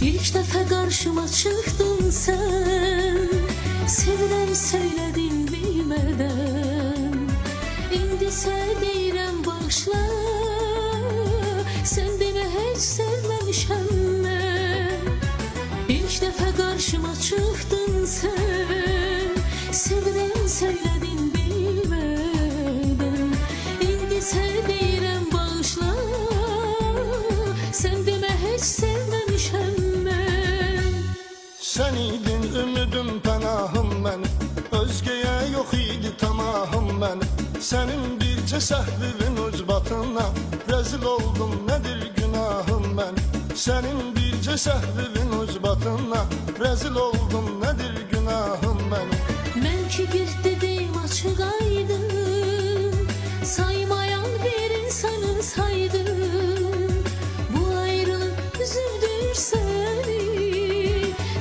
İlk defa karşıma çıktın sen, sevirem söyledin bilmeden. İndi sen deyirəm bağışla, sen demə heç sevməmişəm mən. İlk defa karşıma çıktın sen, sevirem söyledin bilmeden. İndi sen deyirəm bağışla, sen demə heç sevməmişəm mən. Sen idin ümidim pənahım mənim, özgəyə yox idi tamahım mənim. Sənin bircə səhvivin ucbatına rəzil oldum, nədir günahım mənim. Sənin bircə səhvivin ucbatına rəzil oldum, nədir günahım mənim. Mən ki bir dedim açıq aydın, saymayan bir insanı saydım. Bu ayrılık üzüldür seni,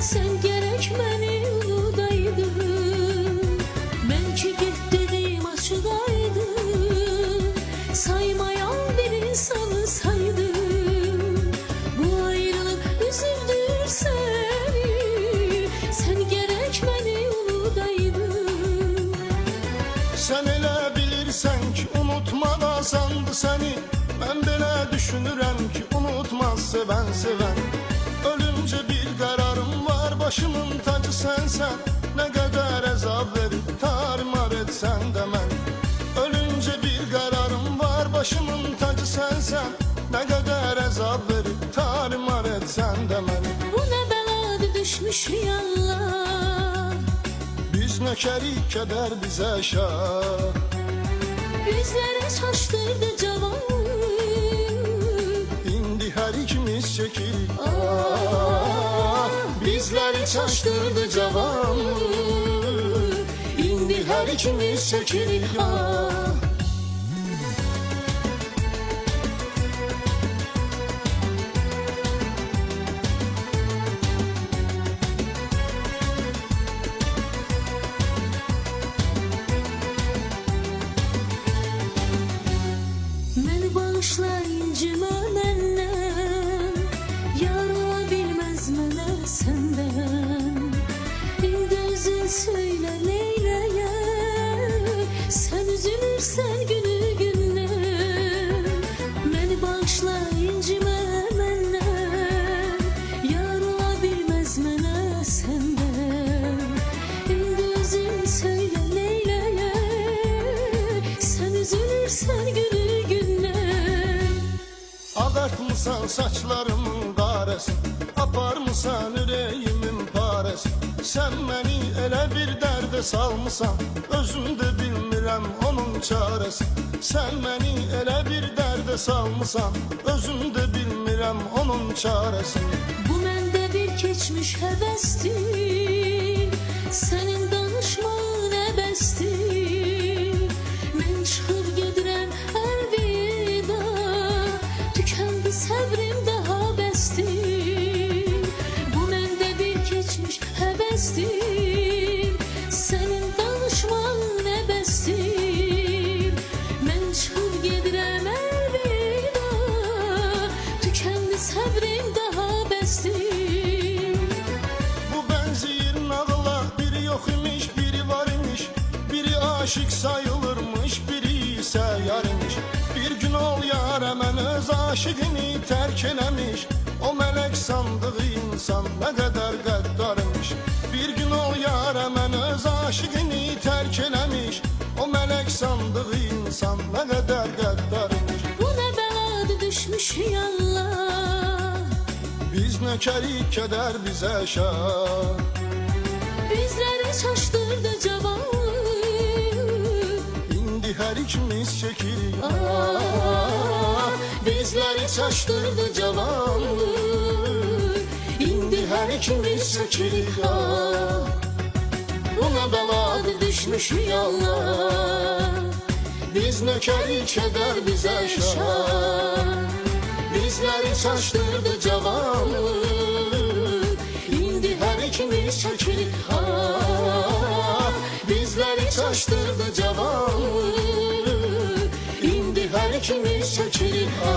sen gerek məni unudaydın. Mən ki bir dedim açıq aydın, saymayan bir insanı saydım. Bu ayrılık üzüldür seni, sen gerek məni unudaydın. Sen elə bilirsən ki unutmaq azandı səni, mən belə düşünürəm ki unutmaz sevən sevən. Ölümcə bir qərarım var, başımın tacı sənsən. Nə qədər əzab verib tarimar etsən də mən. Ölümcə bir qərarım var, başımın tacı sənsən. Nə qədər əzab verib tarimar etsən də mən. Bu nə bəladır düşmüş yallah, Biz nökərik kədər bizə şah. bizlərə çaşdırdı cavanlıq. İndi hər ikimiz çəkirik ah. Bizləri çaşdırdı cavanlıq, İndi hər ikimiz çəkirik ah. Məni bağışla incimə məndən, yar ola bilməz mənə səndən. İndi özün söylə neyləyə, sən üzülürsən günü gündən. Məni bağışla incimə məndən, yar ola bilməz mənə səndən. İndi özün söylə neyləyə, sən üzülürsən günü gündən. Ağartmısan saçlarımın qarəsi, aparmısan ürəyimin parəsi. Sən məni elə bir dərdə salmısan, özüm də bilmirəm onun çarəsi. Sən məni elə bir dərdə salmısan, özüm də bilmirəm onun çarəsi. Bu məndə bir keçmiş həvəsdir, sənin danışmağın əbəsdir. Mən çıxıb gedirəm əlvida, tükəndi səbrim daha bəsdir. Bu məndə bir keçmiş həvəsdir, sənin danışmağın əbəsdir. Mən çıxıb gedirəm əlvida, tükəndi səbrim daha bəsdir. Bu benzir nağıla, biri yok imiş, biri var imiş. Biri aşık sayılırmış, biri ise yar imiş. Bir gün ol yar hemen öz aşıkını terk eləmiş. O melek sandığı insan ne kadar qəddarmış. Bir gün ol yar hemen öz aşıkını terk eləmiş. O melek sandığı insan ne kadar qəddarmış. Bu nə bəladır düşmüş yallah, Biz nökərik kədər bizə şah. bizləri çaşdırdı cavanlıq. İndi hər ikimiz çəkirik Ah, Bizləri çaşdırdı cavanlıq, İndi hər ikimiz çəkirik ah. buna bəladır düşmüş yallah, Biz nökərik kədər bizə şah. Bizləri çaşdırdı cavanlıq, İndi hər ikimiz çəkirik ah. Bizləri çaşdırdı cavanlıq, İndi hər ikimiz çəkirik ah.